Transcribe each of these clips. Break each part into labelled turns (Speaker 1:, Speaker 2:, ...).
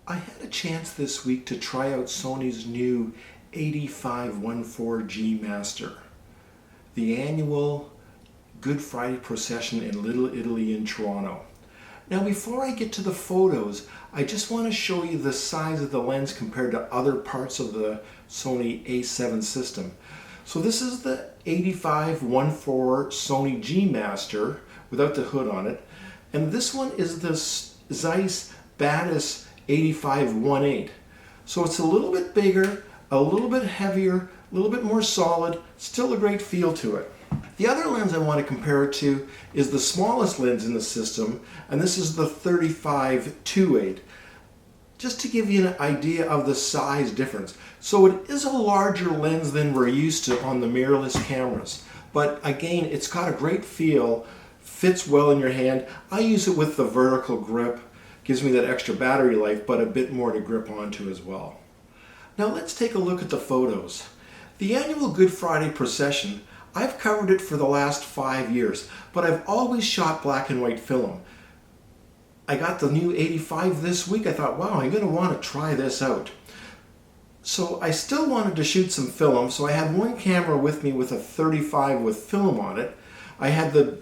Speaker 1: I had a chance this week to try out Sony's new F1.4 G Master, the annual Good Friday Procession in Little Italy in Toronto. Now before I get to the photos, I just want to show you the size of the lens compared to other parts of the Sony A7 system. So this is the F1.4 Sony G Master without the hood on it, and this one is the Zeiss Batis 85-1.8. So it's a little bit bigger, a little bit heavier, a little bit more solid, still a great feel to it. The other lens I want to compare it to is the smallest lens in the system, and this is the 35-2.8. Just to give you an idea of the size difference. So it is a larger lens than we're used to on the mirrorless cameras. But again, it's got a great feel, fits well in your hand. I use it with the vertical grip. Gives me that extra battery life, but a bit more to grip onto as well. Now let's take a look at the photos. The annual Good Friday Procession, I've covered it for the last 5 years, but I've always shot black and white film. I got the new 85 this week. I thought, wow, I'm going to want to try this out. So I still wanted to shoot some film, so I had one camera with me with a 35 with film on it. I had the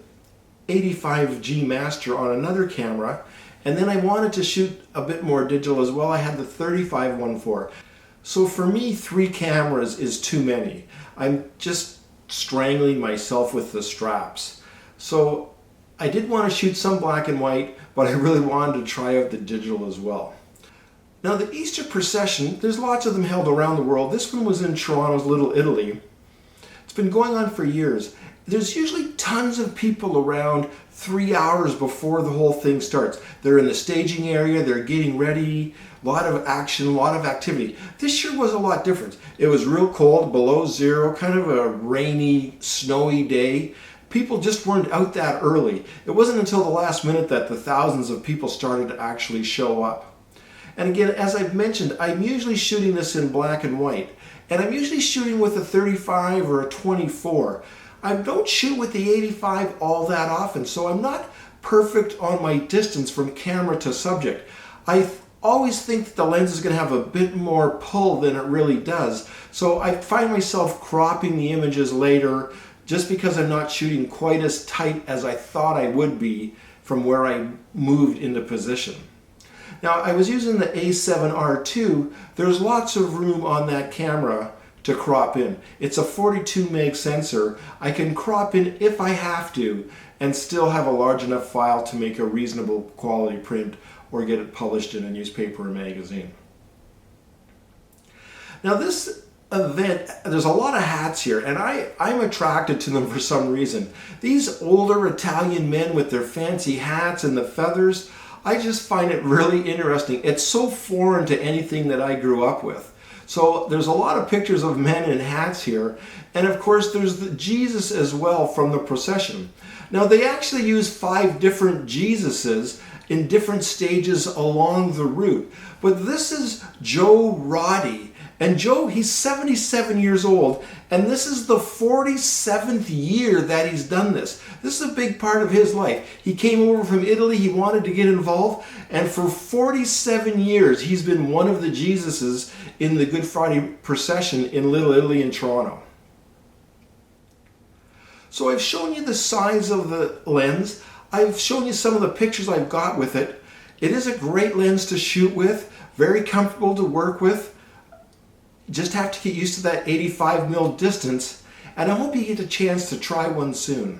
Speaker 1: 85 G Master on another camera, and then I wanted to shoot a bit more digital as well. I had the 35-1.4. So for me, 3 cameras is too many. I'm just strangling myself with the straps. So I did want to shoot some black and white, but I really wanted to try out the digital as well. Now the Easter Procession, there's lots of them held around the world. This one was in Toronto's Little Italy. It's been going on for years. There's usually tons of people around 3 hours before the whole thing starts. They're in the staging area, they're getting ready, a lot of action, a lot of activity. This year was a lot different. It was real cold, below zero, kind of a rainy, snowy day. People just weren't out that early. It wasn't until the last minute that the thousands of people started to actually show up. And again, as I've mentioned, I'm usually shooting this in black and white. And I'm usually shooting with a 35 or a 24. I don't shoot with the 85 all that often, so I'm not perfect on my distance from camera to subject. I always think that the lens is going to have a bit more pull than it really does, so I find myself cropping the images later just because I'm not shooting quite as tight as I thought I would be from where I moved into position. Now I was using the A7R2. There's lots of room on that camera to crop in. It's a 42 meg sensor. I can crop in if I have to and still have a large enough file to make a reasonable quality print or get it published in a newspaper or magazine. Now this event, there's a lot of hats here, and I'm attracted to them for some reason. These older Italian men with their fancy hats and the feathers, I just find it really interesting. It's so foreign to anything that I grew up with. So there's a lot of pictures of men in hats here, and of course there's the Jesus as well from the procession. Now they actually use 5 different Jesuses in different stages along the route, but this is Joe Roddy. And Joe, he's 77 years old, and this is the 47th year that he's done this. This is a big part of his life. He came over from Italy, he wanted to get involved, and for 47 years he's been one of the Jesuses in the Good Friday Procession in Little Italy in Toronto. So I've shown you the size of the lens. I've shown you some of the pictures I've got with it. It is a great lens to shoot with, very comfortable to work with. Just have to get used to that 85mm distance, and I hope you get a chance to try one soon.